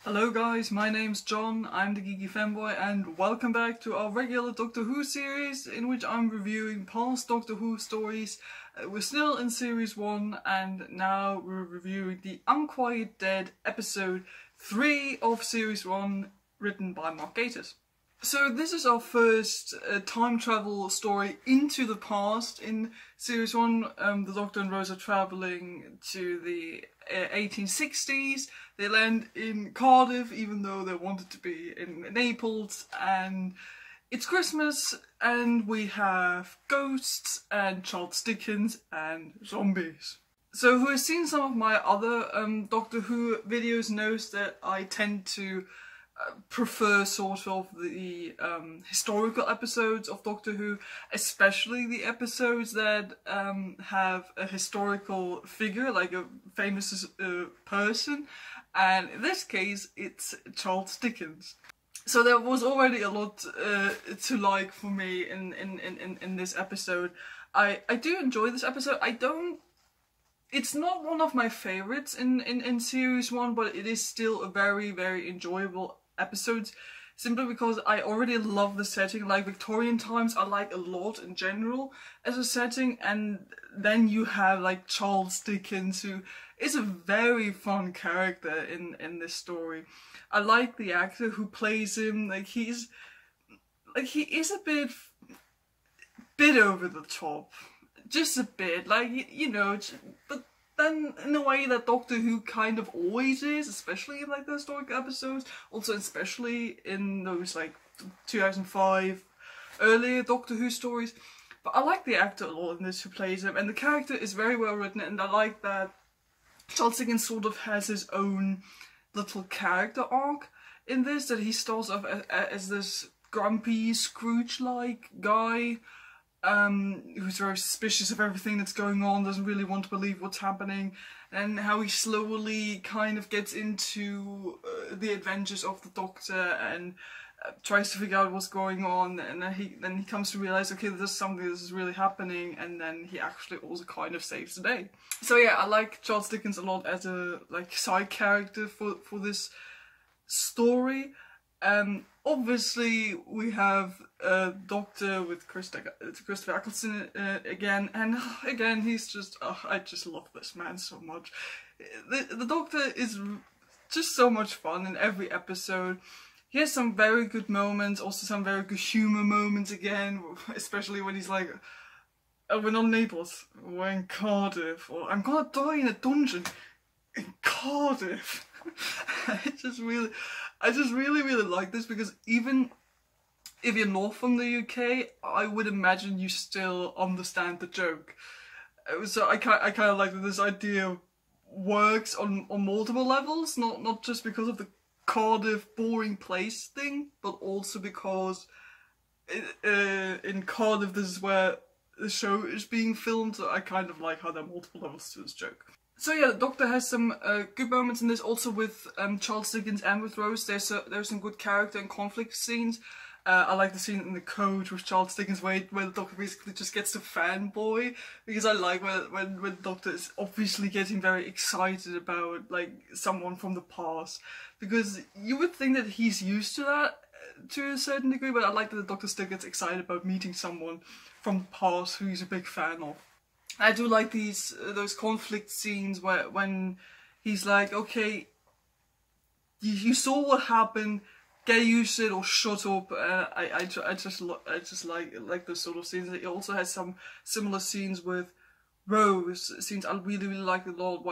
Hello guys, my name's John, I'm the Geeky Fanboy, and welcome back to our regular Doctor Who series in which I'm reviewing past Doctor Who stories. We're still in series 1 and now we're reviewing the Unquiet Dead episode 3 of series 1 written by Mark Gatiss. So this is our first time travel story into the past. In series 1, the Doctor and Rose are travelling to the 1860s. They land in Cardiff even though they wanted to be in Naples, and it's Christmas and we have ghosts and Charles Dickens and zombies. So who has seen some of my other Doctor Who videos knows that I tend to prefer sort of the historical episodes of Doctor Who, especially the episodes that have a historical figure, like a famous person, and in this case it's Charles Dickens. So there was already a lot to like for me in this episode. I do enjoy this episode. It's not one of my favourites in series 1, but it is still a very, very enjoyable episode, simply because I already love the setting. Like Victorian times I like a lot in general as a setting, and then you have like Charles Dickens, who is a very fun character in this story. I like the actor who plays him. He is a bit over the top, just a bit, like, you know, but then in a way that Doctor Who kind of always is, especially in like the historical episodes, also especially in those like 2005 earlier Doctor Who stories. But I like the actor a lot in this who plays him, and the character is very well written, and I like that Charles Dickens sort of has his own little character arc in this, that he starts off as this grumpy Scrooge-like guy who's very suspicious of everything that's going on, doesn't really want to believe what's happening, and how he slowly kind of gets into the adventures of the Doctor and tries to figure out what's going on, and then he comes to realize, okay, there's something that is really happening, and then he actually also kind of saves the day. So yeah, I like Charles Dickens a lot as a like side character for this story. Obviously we have a Doctor with Christopher Eccleston again, and again he's just, I just love this man so much. The Doctor is just so much fun in every episode. He has some very good moments, also some very good humour moments again, especially when he's like, oh, we're not in Naples, we're in Cardiff, or I'm gonna die in a dungeon in Cardiff. I just really like this, because even if you're not from the UK, I would imagine you still understand the joke. So I kind of like that this idea works on multiple levels, not just because of the Cardiff boring place thing, but also because in Cardiff this is where the show is being filmed, so I kind of like how there are multiple levels to this joke. So yeah, the Doctor has some good moments in this, also with Charles Dickens and with Rose. There's some good character and conflict scenes. I like the scene in the coach with Charles Dickens where the Doctor basically just gets to fanboy, because I like when the Doctor is obviously getting very excited about like someone from the past, because you would think that he's used to that to a certain degree, but I like that the Doctor still gets excited about meeting someone from the past who he's a big fan of. I do like those conflict scenes when he's like, okay, you saw what happened, get used to it or shut up. I just like those sort of scenes. He also has some similar scenes with Rose, scenes I really like a lot,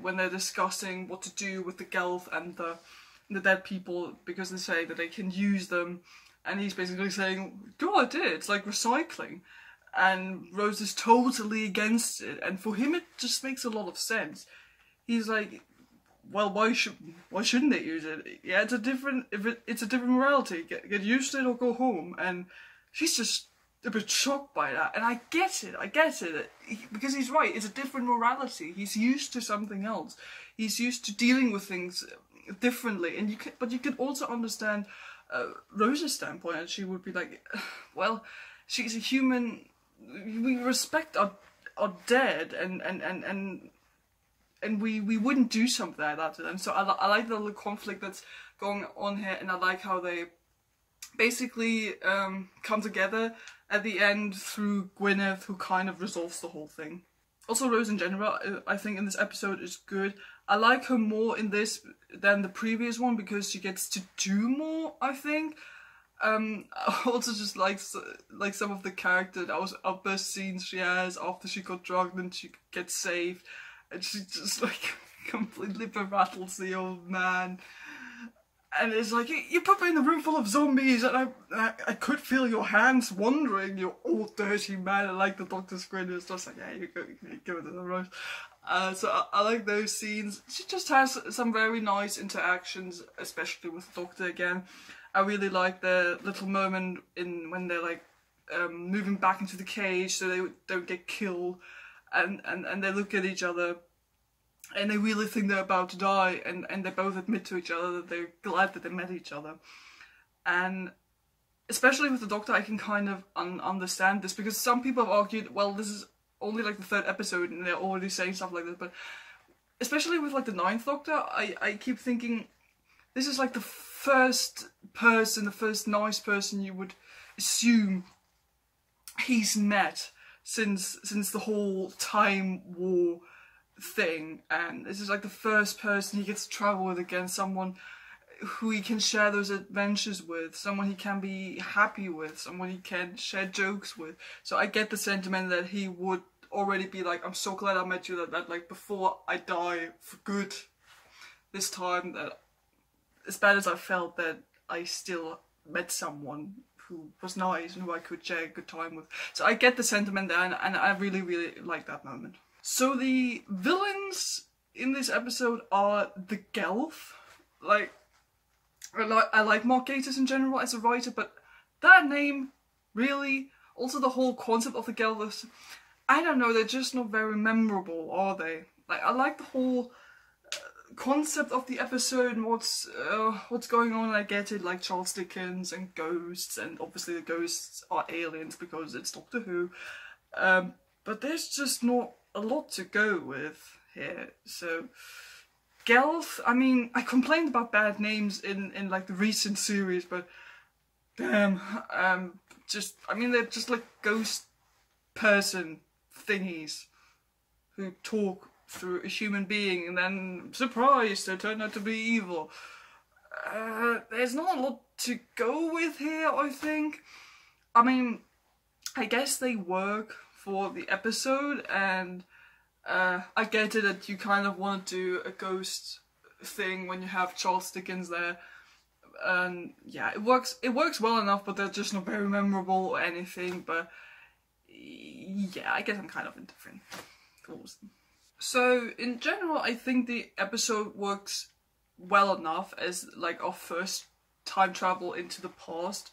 when they're discussing what to do with the Gelth and the dead people, because they say that they can use them, and he's basically saying, good idea, it's like recycling. And Rose is totally against it, and for him it just makes a lot of sense. He's like, well, why shouldn't they use it? Yeah, it's a different morality. Get used to it or go home. And she's just a bit shocked by that, and I get it, because he's right. It's a different morality. He's used to something else. He's used to dealing with things differently, and but you can also understand Rose's standpoint, and she would be like, well, she's a human. We respect our dead, and we wouldn't do something like that to them. So I like the little conflict that's going on here, and I like how they basically come together at the end through Gwyneth, who kind of resolves the whole thing. Also, Rose in general, I think in this episode is good. I like her more in this than the previous one because she gets to do more, I think. I also just like some of the character outburst scenes she has after she got drugged and she gets saved, and she just like completely berattles the old man. And it's like, you put me in a room full of zombies and I could feel your hands wandering, you old dirty man. I like the doctor's grin. It's just like, yeah, you give it to the Rose. So I like those scenes. She just has some very nice interactions, especially with the Doctor again. I really like the little moment when they're like moving back into the cage so they don't get killed, and they look at each other and they really think they're about to die, and they both admit to each other that they're glad that they met each other. And especially with the Doctor, I can kind of understand this, because some people have argued, well, this is only like the 3rd episode and they're already saying stuff like this, but especially with like the 9th Doctor, I keep thinking this is like the first nice person you would assume he's met since the whole Time War thing, and this is like the first person he gets to travel with again, someone who he can share those adventures with, someone he can be happy with, someone he can share jokes with. So I get the sentiment that he would already be like, I'm so glad I met you, that like before I die for good this time, that as bad as I felt, that I still met someone who was nice and who I could share a good time with. So I get the sentiment there, and I really, really like that moment. So the villains in this episode are the Gelf. Like, I like Mark Gatiss in general as a writer, but that name, really, also the whole concept of the Gelf, I don't know, they're just not very memorable, are they? Like, I like the whole concept of the episode and what's going on. I get it, like Charles Dickens and ghosts, and obviously the ghosts are aliens because it's Doctor Who. But there's just not a lot to go with here. So Gelf, I mean, I complained about bad names in like the recent series, but damn, I mean, they're just like ghost person thingies who talk through a human being, and then, surprise, they turn out to be evil. There's not a lot to go with here, I think. I mean, I guess they work for the episode, and I get it that you kind of want to do a ghost thing when you have Charles Dickens there. And yeah, it works well enough, but they're just not very memorable or anything. But yeah, I guess I'm kind of indifferent towards them. So in general, I think the episode works well enough as like our first time travel into the past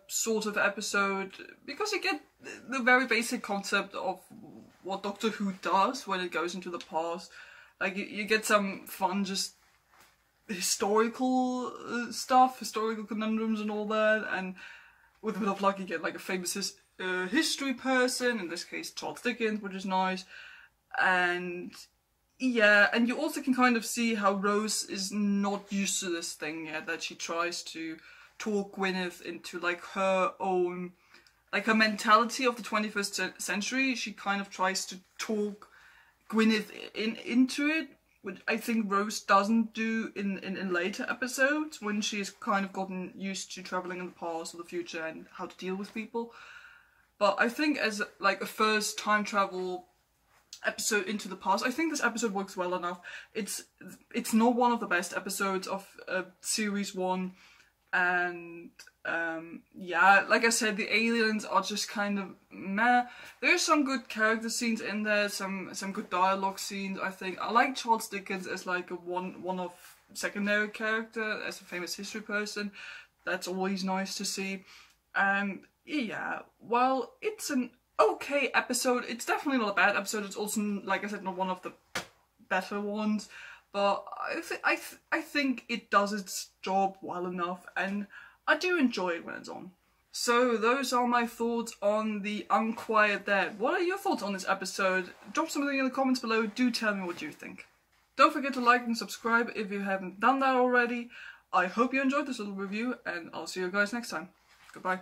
sort of episode, because you get the very basic concept of what Doctor Who does when it goes into the past. Like you get some fun just historical stuff, historical conundrums and all that, and with a bit of luck you get like a famous history person, in this case Charles Dickens, which is nice. And yeah, and you also can kind of see how Rose is not used to this thing yet, that she tries to talk Gwyneth into like her own, like her mentality of the 21st century. She kind of tries to talk Gwyneth into it, which I think Rose doesn't do in later episodes, when she's kind of gotten used to travelling in the past or the future and how to deal with people. But I think as like a first time travel episode into the past, I think this episode works well enough. It's not one of the best episodes of series 1, and yeah, like I said, the aliens are just kind of meh. There's some good character scenes in there, some good dialogue scenes. I think I like Charles Dickens as like a one-off secondary character, as a famous history person. That's always nice to see. And yeah, while it's an okay episode, it's definitely not a bad episode. It's also, like I said, not one of the better ones, but I think it does its job well enough, and I do enjoy it when it's on. So those are my thoughts on the Unquiet Dead. What are your thoughts on this episode? Drop something in the comments below. Do tell me what you think. Don't forget to like and subscribe if you haven't done that already. I hope you enjoyed this little review, and I'll see you guys next time. Goodbye.